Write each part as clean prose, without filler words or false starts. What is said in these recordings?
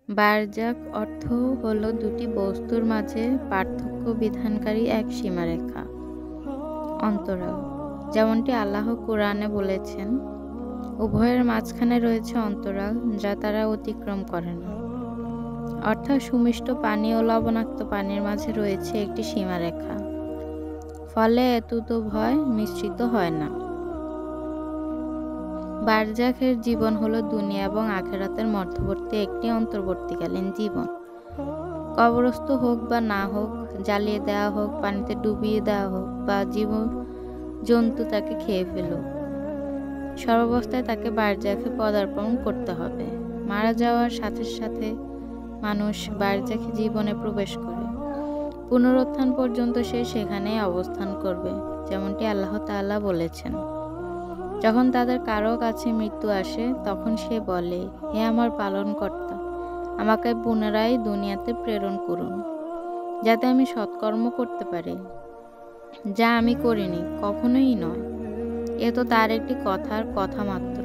বারজাখ অর্থ হলো দুটি বস্তুর মাঝে পার্থক্য বিধানকারী এক সীমারেখা, অন্তরাল। যেমনটি আল্লাহ কুরআনে বলেছেন, উভয়ের মাঝখানে রয়েছে অন্তরাল যা তারা অতিক্রম করে না। অর্থাৎ সুমিষ্ট পানি ও লবণাক্ত পানির মাঝে রয়েছে একটি সীমারেখা, ফলে এতুতো ভয় মিশ্রিত হয় না। বারজাখের জীবন হলো দুনিয়া এবং আখেরাতের মধ্যবর্তী একটি অন্তর্বর্তীকালীন জীবন। কবরস্থ হোক বা না হোক, জ্বালিয়ে দেওয়া হোক, পানিতে ডুবিয়ে দেওয়া হোক বা জীব জন্তু তাকে খেয়ে ফেলুক, সর্বাবস্থায় তাকে বারজাখে পদার্পণ করতে হবে। মারা যাওয়ার সাথে সাথে মানুষ বারজাখে জীবনে প্রবেশ করে। পুনরুত্থান পর্যন্ত সে সেখানেই অবস্থান করবে, যেমনটি আল্লাহ তাআলা বলেছেন। যখন তাদের কারো কাছে মৃত্যু আসে, তখন সে বলে, হে আমার পালনকর্তা, আমাকে পুনরায় দুনিয়াতে প্রেরণ করুন, যাতে আমি সৎকর্ম করতে পারি, যা আমি করিনি, কখনোই নয়। এ তো তার একটি কথার কথা মাত্র।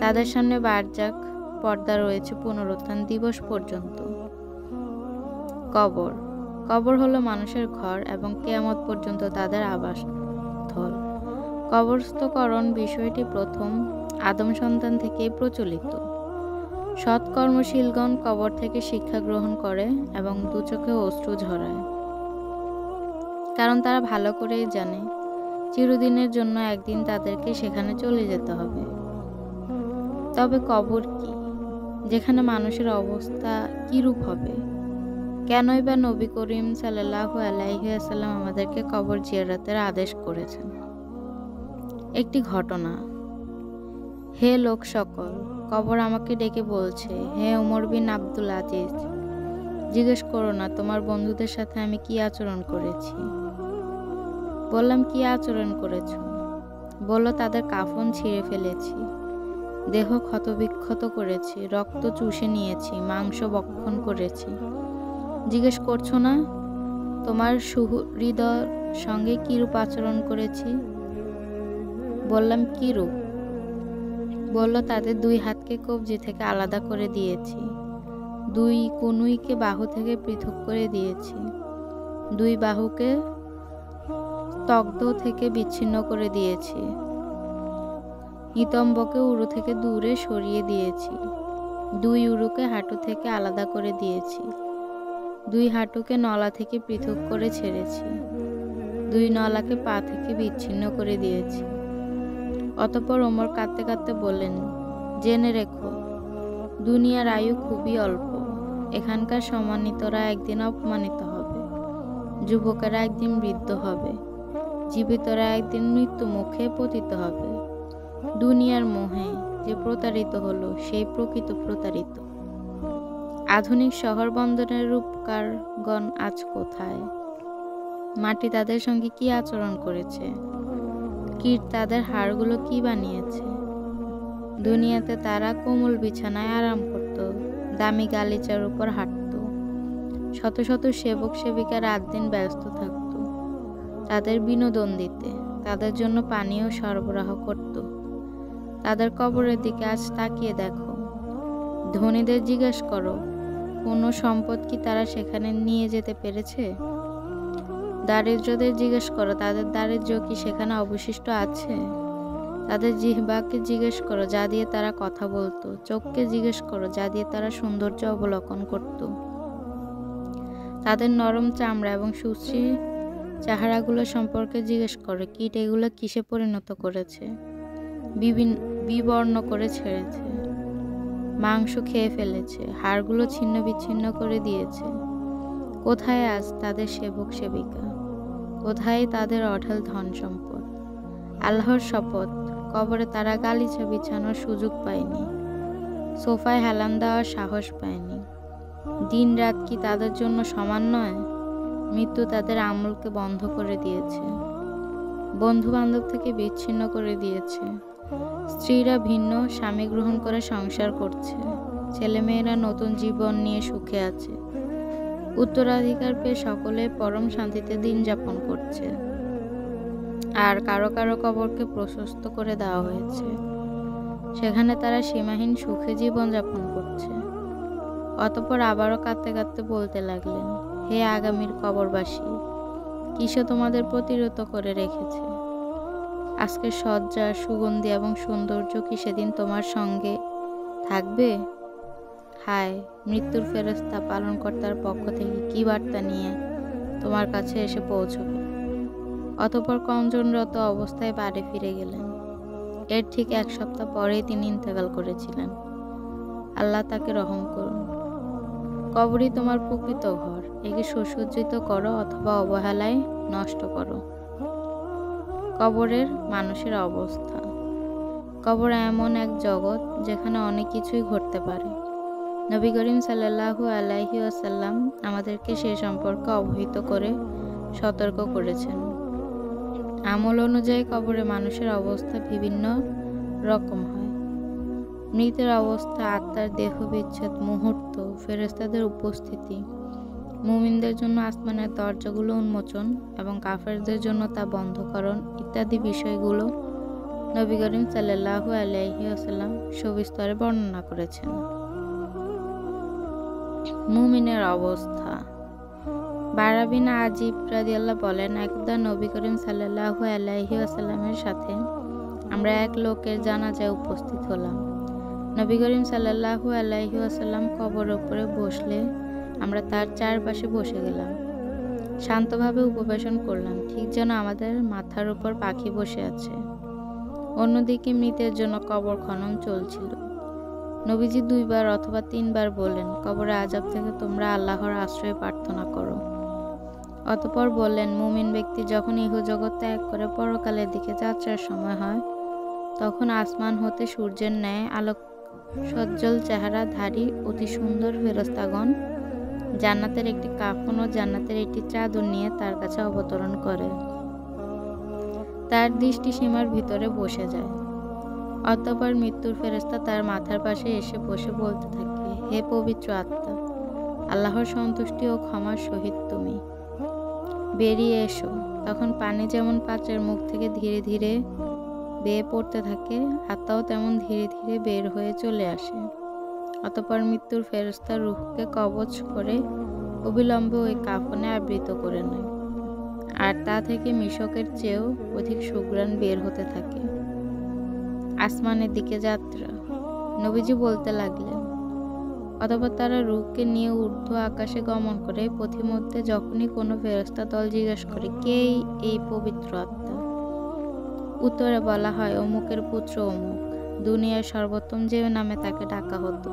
তাদের সামনে বারজাখ পর্দা রয়েছে পুনরুত্থান দিবস পর্যন্ত। কবর কবর হলো মানুষের ঘর এবং কিয়ামত পর্যন্ত তাদের আবাসস্থল। কবরস্থকরণ বিষয়টি প্রথম আদম সন্তান থেকেই প্রচলিত। সৎকর্মশীলগণ কবর থেকে শিক্ষা গ্রহণ করে এবং দুচোখে অশ্রু ঝরায়, কারণ তারা ভালো করেই জানে চিরদিনের জন্য একদিন তাদেরকে সেখানে চলে যেতে হবে। তবে কবর কি, যেখানে মানুষের অবস্থা কিরূপ হবে? কেনই বা নবী করিম সাল্লাল্লাহু আলাইহি ওয়াসাল্লাম আমাদেরকে কবর জিয়ারতের আদেশ করেছেন? একটি ঘটনা। হে লোক সকল, কবর আমাকে ডেকে বলছে, হে উমর বিন আব্দুল আজিজ, জিজ্ঞেস করো না তোমার বন্ধুদের সাথে আমি কি আচরণ করেছি। বললাম, কি আচরণ করেছ? বলল, তাদের কাফন ছিঁড়ে ফেলেছি, দেহ ক্ষতবিক্ষত করেছি, রক্ত চুষে নিয়েছি, মাংস ভক্ষণ করেছি। জিজ্ঞেস করছো না তোমার সুহৃদর সঙ্গে কিরূপ আচরণ করেছি? বললাম, কিরূপ? বলল, তাদের দুই হাতকে কবজি থেকে আলাদা করে দিয়েছি, দুই কনুইকে বাহু থেকে পৃথক করে দিয়েছি, দুই বাহুকে স্তগ্ধ থেকে বিচ্ছিন্ন করে দিয়েছি, নিতম্বকে উরু থেকে দূরে সরিয়ে দিয়েছি, দুই উরুকে হাঁটু থেকে আলাদা করে দিয়েছি, দুই হাঁটুকে নলা থেকে পৃথক করে ছেড়েছি, দুই নলাকে পা থেকে বিচ্ছিন্ন করে দিয়েছি। অতঃপর ওমর কাঁদতে কাঁদতে বললেন, জেনে রেখো, দুনিয়ার আয়ু খুবই অল্প। এখানকার সম্মানিতরা একদিন অপমানিত হবে, যুবকেরা একদিন বৃদ্ধ হবে, জীবিতরা একদিন মৃত্যু মুখে পতিত হবে। দুনিয়ার মোহে যে প্রতারিত হলো, সেই প্রকৃত প্রতারিত। আধুনিক শহর বন্দরের রূপকারগণ আজ কোথায়? মাটি তাদের সঙ্গে কি আচরণ করেছে? কীট তাদের হাড়গুলো কি বানিয়েছে? দুনিয়াতে তারা কোমল বিছানায় আরাম করত, দামি গালিচার উপর হাঁটত, শত শত সেবক সেবিকা রাত দিন ব্যস্ত থাকত তাদের বিনোদন দিতে, তাদের জন্য পানীয় সরবরাহ করত। তাদের কবরের দিকে আজ তাকিয়ে দেখো। ধনীদের জিজ্ঞেস করো, কোনো সম্পদ কি তারা সেখানে নিয়ে যেতে পেরেছে? দারিদ্রদের জিজ্ঞেস করো, তাদের দারিদ্র্য কি সেখানে অবশিষ্ট আছে? তাদের জিহ্বাকে জিজ্ঞেস করো, যা দিয়ে তারা কথা বলতো, চোখকে জিজ্ঞেস করো, যা দিয়ে তারা সৌন্দর্য অবলোকন করত। তাদের নরম চামড়া এবং সুশ্রী চেহারাগুলো সম্পর্কে জিজ্ঞেস করো, কীট এগুলো কিসে পরিণত করেছে, বিবর্ণ করে ছেড়েছে, মাংস খেয়ে ফেলেছে, হাড়গুলো ছিন্ন বিচ্ছিন্ন করে দিয়েছে। কোথায় আজ তাদের সেবক সেবিকা? কোথায় তাদের অঢেল ধন সম্পদ? আল্লাহর শপথ, কবরে তারা গালিচা বিছানোর সুযোগ পায়নি, সোফায় হেলান দেওয়ার সাহস পায়নি। দিন রাত কি তাদের জন্য সমান নয়? মৃত্যু তাদের আমলকে বন্ধ করে দিয়েছে, বন্ধু বান্ধব থেকে বিচ্ছিন্ন করে দিয়েছে। স্ত্রীরা ভিন্ন স্বামী গ্রহণ করে সংসার করছে, ছেলেমেয়েরা নতুন জীবন নিয়ে সুখে আছে, উত্তরাধিকার পেয়ে সকলে পরম শান্তিতে দিন যাপন করছে। আর কারো কারো কবরকে প্রশস্ত করে দেওয়া হয়েছে, সেখানে তারা সীমাহীন সুখে জীবন যাপন করছে। অতঃপর আবারও কাঁদতে কাঁদতে বলতে লাগলেন, হে আগামীর কবরবাসী, কিসে তোমাদের প্রতিরত করে রেখেছে? আজকের সজ্জা, সুগন্ধি এবং সৌন্দর্য কি সেদিন তোমার সঙ্গে থাকবে? হায়, মৃত্যুর ফেরেশতা পালনকর্তার পক্ষ থেকে কি বার্তা নিয়ে তোমার কাছে এসে পৌঁছবে? অতঃপর কঞ্জনরত অবস্থায় বাড়ি ফিরে গেলেন। এর ঠিক 1 সপ্তাহ পরেই তিনি ইন্তেকাল করেছিলেন। আল্লাহ তাকে রহম করুন। কবরই তোমার প্রকৃত ঘর। একে সুসজ্জিত করো অথবা অবহেলায় নষ্ট করো। কবরের মানুষের অবস্থা। কবর এমন এক জগৎ যেখানে অনেক কিছুই ঘটতে পারে। নবী করিম সাল্লাল্লাহু আলাইহি ওয়াসাল্লাম আমাদেরকে সে সম্পর্কে অবহিত করে সতর্ক করেছেন। আমল অনুযায়ী কবরে মানুষের অবস্থা বিভিন্ন রকম হয়। মৃতের অবস্থা, আত্মার দেহ বিচ্ছেদ মুহূর্ত, ফেরেশতাদের উপস্থিতি, মুমিনদের জন্য আসমানের দরজাগুলো উন্মোচন এবং কাফেরদের জন্য তা বন্ধকরণ ইত্যাদি বিষয়গুলো নবী করিম সাল্লাল্লাহু আলাইহি ওয়াসাল্লাম সবিস্তারে বর্ণনা করেছেন। মুমিনের অবস্থা। বারা বিন আজিব রাদিয়াল্লাহু বলেন, একদা নবী করিম সাল্লাল্লাহু আলাইহি ওয়াসাল্লামের সাথে আমরা এক লোকের জানাজায় উপস্থিত হলাম। নবী করিম সাল্লাল্লাহু আলাইহি ওয়াসাল্লাম কবরের উপরে বসলে আমরা তার চারপাশে বসে গেলাম। শান্তভাবে উপবেশন করলাম, ঠিক যেন আমাদের মাথার উপর পাখি বসে আছে। অন্যদিকে মৃতের জন্য কবর খনন চলছিল। নবীজি 2 বার অথবা 3 বার বললেন, কবরে আযাব থেকে তোমরা আল্লাহর আশ্রয় প্রার্থনা করো। অতঃপর বললেন, মুমিন ব্যক্তি যখন ইহজগৎ ত্যাগ করে পরকালের দিকে যাত্রার সময় হয়, তখন আসমান হতে সূর্যের ন্যায় আলোক সজ্জ্বল চেহারাধারী অতি সুন্দর ফেরেশতাগণ জান্নাতের একটি কাফন ও জান্নাতের একটি চাদর নিয়ে তার কাছে অবতরণ করে। তার দৃষ্টিসীমার ভিতরে বসে যায়। অতঃপর মৃত্যুর ফেরেশতা তার মাথার পাশে এসে বসে বলতে থাকে, হে পবিত্র আত্মা, আল্লাহর সন্তুষ্টি ও ক্ষমার সহিত তুমি বেরিয়ে এসো। তখন পানি যেমন পাত্রের মুখ থেকে ধীরে ধীরে বেয়ে পড়তে থাকে, আত্মাও তেমন ধীরে ধীরে বের হয়ে চলে আসে। অতঃপর মৃত্যুর ফেরেশতা রূহকে কবজ করে অবিলম্বে ওই কাফনে আবৃত করে নেয়, আর তা থেকে মিশকের চেয়েও অধিক সুঘ্রাণ বের হতে থাকে। আসমানের দিকে যাত্রা। নবীজি বলতে লাগলেন, অতঃপর তারা রূহকে নিয়ে ঊর্ধ্ব আকাশে গমন করে। পথিমধ্যে যখনই কোনো ফেরেশতা দল জিজ্ঞেস করে, কে এই পবিত্র আত্মা? উত্তরে বলা হয়, অমুকের পুত্র অমুক, দুনিয়ার সর্বোত্তম যে নামে তাকে ডাকা হতো।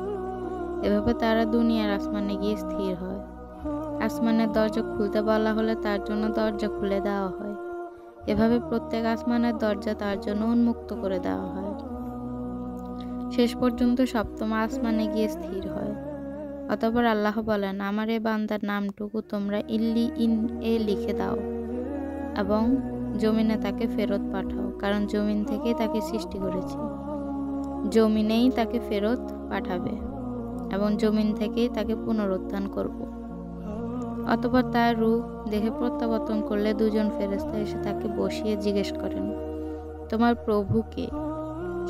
এভাবে তারা দুনিয়ার আসমানে গিয়ে স্থির হয়। আসমানের দরজা খুলতে বলা হলে তার জন্য দরজা খুলে দেওয়া হয়। এভাবে প্রত্যেক আসমানের দরজা তার জন্য উন্মুক্ত করে দেওয়া হয়। শেষ পর্যন্ত 7ম আসমানে গিয়ে স্থির হয়। অতঃপর আল্লাহ বলেন, আমার এ বান্দার নামটুকু তোমরা ইল্লিয়িন এ লিখে দাও এবং জমিনে তাকে ফেরত পাঠাও, কারণ জমিন থেকেই তাকে সৃষ্টি করেছি। জমিনেই তাকে ফেরত পাঠাবে এবং জমিন থেকেই তাকে পুনরুত্থান করব। অতঃপর তার রূহ দেহে প্রত্যাবর্তন করলে 2 জন ফেরেশতা এসে তাকে বসিয়ে জিজ্ঞেস করেন, তোমার প্রভু কে?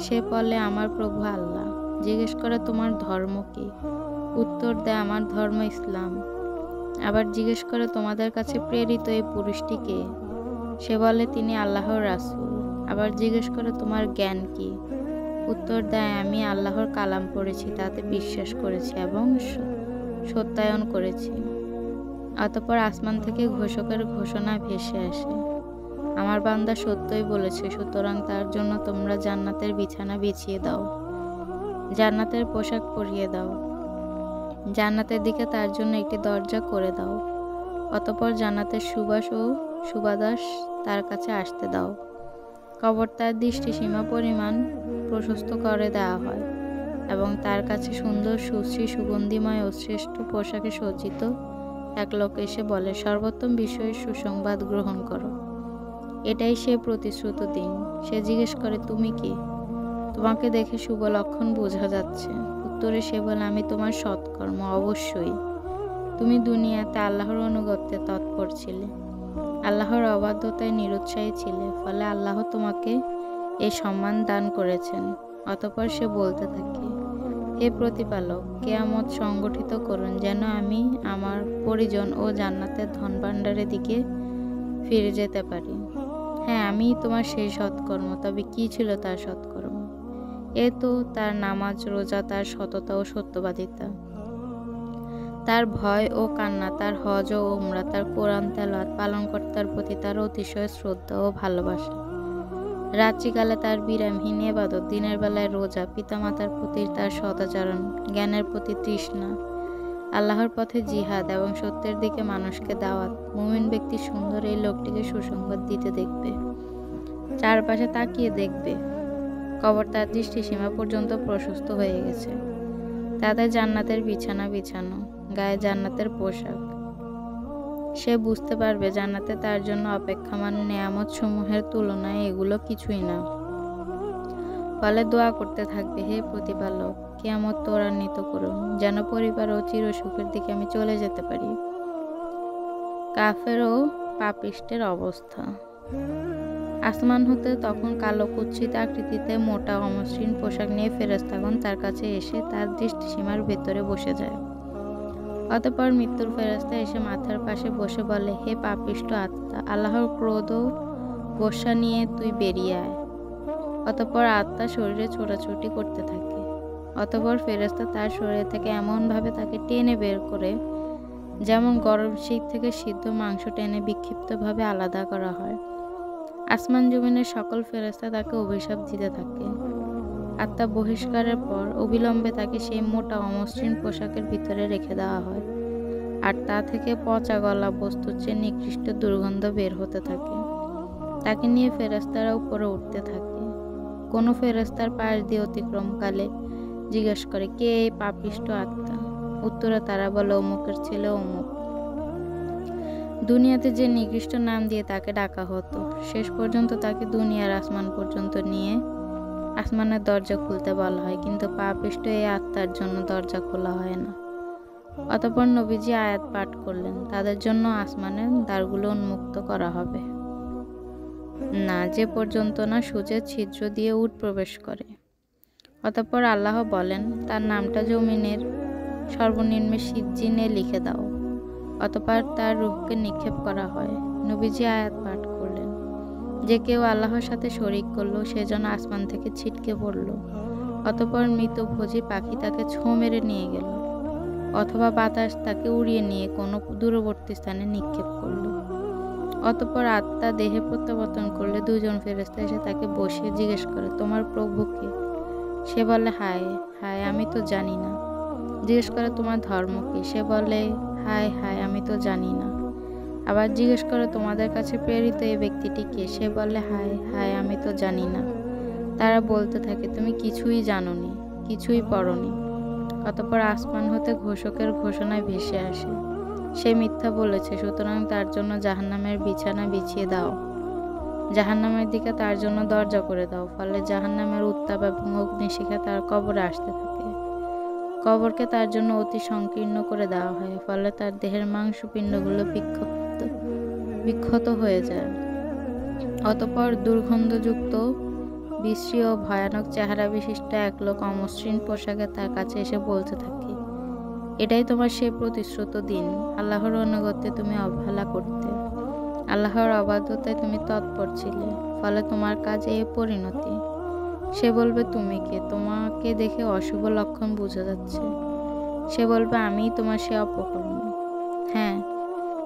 সে বলে, আমার প্রভু আল্লাহ। জিজ্ঞেস করে, তোমার ধর্ম কি? উত্তর দেয়, আমার ধর্ম ইসলাম। আবার জিজ্ঞেস করে, তোমাদের কাছে প্রেরিত এই পুরুষটি কে? সে বলে, তিনি আল্লাহর রাসূল। আবার জিজ্ঞেস করে, তোমার জ্ঞান কি? উত্তর দেয়, আমি আল্লাহর কালাম পড়েছি, তাতে বিশ্বাস করেছি এবং সত্যায়ন করেছি। অতঃপর আসমান থেকে ঘোষকের ঘোষণা ভেসে আসে, আমার বান্দা সত্যই বলেছে, সুতরাং তার জন্য তোমরা জান্নাতের বিছানা বিছিয়ে দাও, জান্নাতের পোশাক পরিয়ে দাও, জান্নাতের দিকে তার জন্য একটি দরজা করে দাও। অতঃপর জান্নাতের সুবাস ও সুবাতাস তার কাছে আসতে দাও। কবর তার দৃষ্টিসীমা পরিমাণ প্রশস্ত করে দেওয়া হয় এবং তার কাছে সুন্দর সুশ্রী সুগন্ধিময় ও শ্রেষ্ঠ পোশাকে সজ্জিত এক লোক এসে বলে, সর্বোত্তম বিষয়ে সুসংবাদ গ্রহণ করো। এটাই সে প্রতিশ্রুত দিন। সে জিজ্ঞেস করে, তুমি কি? তোমাকে দেখে শুভ লক্ষণ বোঝা যাচ্ছে। উত্তরে সে বলে, আমি তোমার সৎকর্ম। অবশ্যই তুমি দুনিয়াতে আল্লাহর অনুগত্যে তৎপর ছিলে, আল্লাহর অবাধ্যতায় নিরুৎসাহী ছিলে, ফলে আল্লাহ তোমাকে এই সম্মান দান করেছেন। অতঃপর সে বলতে থাকে, হে প্রতিপালক, কিয়ামত সংগঠিত করুন, যেন আমি আমার পরিজন ও জান্নাতের ধনভাণ্ডারের দিকে ফিরে যেতে পারি। হ্যাঁ, আমি তোমার সেই সৎকর্ম। তবে কি ছিল তার সৎকর্ম? এ তো তার নামাজ, রোজা, তার সততা ও সত্যবাদিতা, তার ভয় ও কান্না, তার হজ ও উমরা, তার কোরআন তেলাওয়াত, পালনকর্তার প্রতি তার অতিশয় শ্রদ্ধা ও ভালোবাসা, রাত্রিকালে তার বিরামহীন ইবাদত, দিনের বেলায় রোজা, পিতামাতার প্রতি তার সদাচরণ, জ্ঞানের প্রতি তৃষ্ণা, আল্লাহর পথে জিহাদ এবং সত্যের দিকে মানুষকে দাওয়াত। মুমিন ব্যক্তি সুন্দর এই লোকটিকে সুসংবাদ দিতে দেখবে, চারপাশে তাকিয়ে দেখবে কবর তার দৃষ্টিসীমা পর্যন্ত প্রশস্ত হয়ে গেছে। তাদের জান্নাতের বিছানা বিছানো, গায়ে জান্নাতের পোশাক। সে বুঝতে পারবে জান্নাতে তার জন্য অপেক্ষমান নেয়ামত সমূহের তুলনায় এগুলো কিছুই না। ফলে দোয়া করতে থাকবে, হে প্রতিপালক, কিয়ামত ত্বরান্বিত করুন, যেন পরিবার ও চিরসুখের দিকে আমি চলে যেতে পারি। কাফের ও পাপিষ্টের অবস্থা। আসমান হতে তখন কালো কুৎসিত আকৃতিতে মোটা অমসৃণ পোশাক নিয়ে ফেরেশতাগণ তার কাছে এসে তার দৃষ্টিসীমার ভেতরে বসে যায়। অতঃপর মৃত্যুর ফেরেশতা এসে মাথার পাশে বসে বলে, হে পাপিষ্ট আত্মা, আল্লাহর ক্রোধ ও গোসা নিয়ে তুই বেরিয়ে আয়। অতঃপর আত্মা শরীরে ছোটাছুটি করতে থাকে। অতঃপর ফেরেশতা তার শরীর থেকে এমনভাবে তাকে টেনে বের করে, যেমন গরম শীত থেকে সিদ্ধ মাংস টেনে বিক্ষিপ্তভাবে আলাদা করা হয়। আসমান জমিনের সকল ফেরেশতা তাকে অভিশাপ দিতে থাকে। আত্মা বহিষ্কারের পর অবিলম্বে তাকে সেই মোটা অমসৃণ পোশাকের ভিতরে রেখে দেওয়া হয়, আর তা থেকে পচা গলা বস্তুর চেয়ে নিকৃষ্ট দুর্গন্ধ বের হতে থাকে। তাকে নিয়ে ফেরেশতারা উপরে উঠতে থাকে। কোনো ফেরেশতার পাশ দিয়ে অতিক্রমকালে জিজ্ঞেস করে, কে এই পাপিষ্ট আত্মা? উত্তরে তারা বলে, অমুকের ছেলে অমুক। দুনিয়াতে যে নিকৃষ্ট নাম দিয়ে তাকে ডাকা হতো, শেষ পর্যন্ত তাকে দুনিয়ার আসমান পর্যন্ত নিয়ে আসমানের দরজা খুলতে বলা হয়, কিন্তু পাপিষ্ট এই আত্মার জন্য দরজা খোলা হয় না। অতঃপর নবীজি আয়াত পাঠ করলেন, তাদের জন্য আসমানের দ্বারগুলো উন্মুক্ত করা হবে না, যে পর্যন্ত না সূর্যের ছিদ্র দিয়ে উট প্রবেশ করে। অতঃপর আল্লাহ বলেন, তার নামটা জমিনের সর্বনিম্নে সিজ্জিনে লিখে দাও। অতঃপর তার রূহকে নিক্ষেপ করা হয়। নবীজি আয়াত পাঠ করলেন, যে কেউ আল্লাহর সাথে শরিক করলো সে যেন আসমান থেকে ছিটকে পড়ল। অতঃপর মৃতভোজী পাখি তাকে ছোঁ মেরে নিয়ে গেল, অথবা বাতাস তাকে উড়িয়ে নিয়ে কোনো দূরবর্তী স্থানে নিক্ষেপ করলো। অতঃপর আত্মা দেহে প্রত্যাবর্তন করলে দুজন ফেরেশতা এসে তাকে বসিয়ে জিজ্ঞেস করে, তোমার প্রভু কে? সে বলে, হায় হায়, আমি তো জানি না। জিজ্ঞেস করে, তোমার ধর্ম কি? সে বলে, হায় হায়, আমি তো জানি না। আবার জিজ্ঞেস করে, তোমাদের কাছে প্রেরিত এই ব্যক্তিটি কে? সে বলে, হায় হায়, আমি তো জানি না। তারা বলতে থাকে, তুমি কিছুই জানোনি, কিছুই পড়নি। অতঃপর আসমান হতে ঘোষকের ঘোষণায় ভেসে আসে, সে মিথ্যা বলেছে, সুতরাং তার জন্য জাহান্নামের বিছানা বিছিয়ে দাও, জাহান্নামের দিকে তার জন্য দরজা করে দাও। ফলে জাহান্নামের উত্তাপ এবং অগ্নিশিখা তার কবরে আসতে থাকে। কবরকে তার জন্য অতি সংকীর্ণ করে দেওয়া হয়, ফলে তার দেহের মাংসপিণ্ডগুলো বিক্ষত হয়ে যায়। অতঃপর দুর্গন্ধযুক্ত, বিশ্রী ও ভয়ানক চেহারা বিশিষ্ট এক লোক অমসৃণ পোশাকে তার কাছে এসে বলতে থাকে, এটাই তোমার সেই প্রতিশ্রুত দিন। আল্লাহর অনুগত্যে তুমি অবহেলা করতে, আল্লাহর অবাধ্যতায় তুমি তৎপর ছিলে, ফলে তোমার কাজে এই পরিণতি। সে বলবে, তুমি কে? তোমাকে দেখে অশুভ লক্ষণ বোঝা যাচ্ছে। সে বলবে, আমিই তোমার সে অপকর্ম। হ্যাঁ,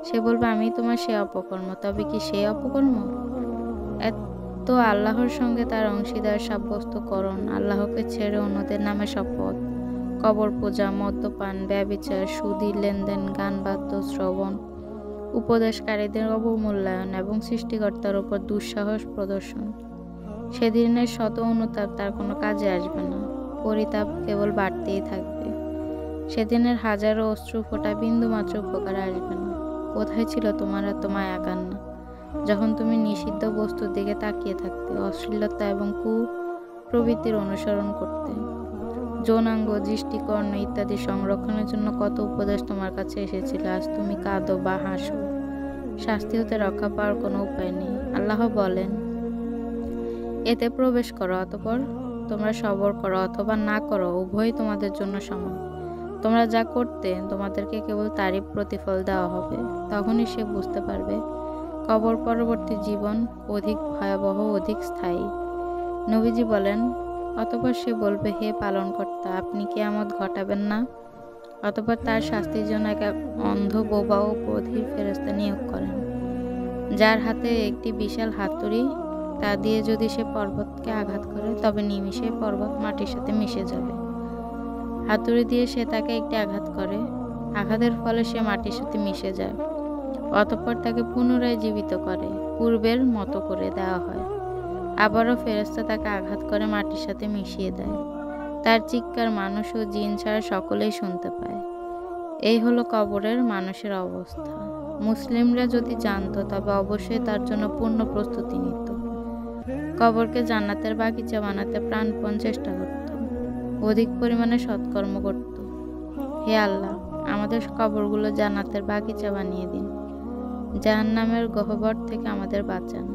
সে বলবে, আমিই তোমার সে অপকর্ম। তবে কি সেই অপকর্ম? এত আল্লাহর সঙ্গে তার অংশীদার সাব্যস্তকরণ, আল্লাহকে ছেড়ে অন্যদের নামে শপথ, কবর পূজা, মদ্যপান, ব্যভিচার, সুদী লেনদেন, গান বাদ্য শ্রবণ, উপদেশকারীদের অবমূল্যায়ন এবং সৃষ্টিকর্তার উপর দুঃসাহস প্রদর্শন। সেদিনের শত অনুতাপ তার কোনো কাজে আসবে না, পরিতাপ কেবল বাড়তেই থাকবে। সেদিনের হাজারো অশ্রু ফোঁটা বিন্দুমাত্র উপকারে আসবে না। কোথায় ছিল তোমার এত মায়া কান্না, যখন তুমি নিষিদ্ধ বস্তুর দিকে তাকিয়ে থাকতে, অশ্লীলতা এবং কুপ্রবৃত্তির অনুসরণ করতে? যৌনাঙ্গ, দৃষ্টিকর্ণ ইত্যাদি সংরক্ষণের জন্য কত উপদেশ তোমার কাছে এসেছিল। আজ তুমি কাঁদো বা হাসো, শাস্তি হতে রক্ষা পাওয়ার কোনো উপায় নেই। আল্লাহ বলেন, এতে প্রবেশ করো, অতঃপর তোমরা সবর করো অথবা না করো, উভয়ই তোমাদের জন্য সমান। তোমরা যা করতে তোমাদেরকে কেবল তারই প্রতিফল দেওয়া হবে। তখনই সে বুঝতে পারবে কবর পরবর্তী জীবন অধিক ভয়াবহ, অধিক স্থায়ী। নবীজি বলেন, অতঃপর সে বলবে, হে পালনকর্তা, আপনি কিয়ামত ঘটাবেন না? অতঃপর তার শাস্তির জন্য এক অন্ধ, বোবা ও বধির ফেরেশতা নিয়োগ করেন, যার হাতে একটি বিশাল হাতুড়ি। তা দিয়ে যদি সে পর্বতকে আঘাত করে, তবে নিমিষে পর্বত মাটির সাথে মিশে যাবে। হাতুড়ি দিয়ে সে তাকে একটি আঘাত করে, আঘাতের ফলে সে মাটির সাথে মিশে যায়। অতঃপর তাকে পুনরায় জীবিত করে, পূর্বের মতো করে দেওয়া হয়। আবারও ফেরেশতা তাকে আঘাত করে মাটির সাথে মিশিয়ে দেয়। তার চিৎকার মানুষ ও জিন ছাড়া সকলেই শুনতে পায়। এই হলো কবরের মানুষের অবস্থা। মুসলিমরা যদি জানতো, তবে অবশ্যই তার জন্য পূর্ণ প্রস্তুতি নিত। কবরকে জান্নাতের বাগিচা বানাতে প্রাণপণ চেষ্টা করত, অধিক পরিমাণে সৎকর্ম করত। হে আল্লাহ, আমাদের কবরগুলো জান্নাতের বাগিচা বানিয়ে দিন। জাহান্নামের গহ্বর থেকে আমাদের বাঁচান।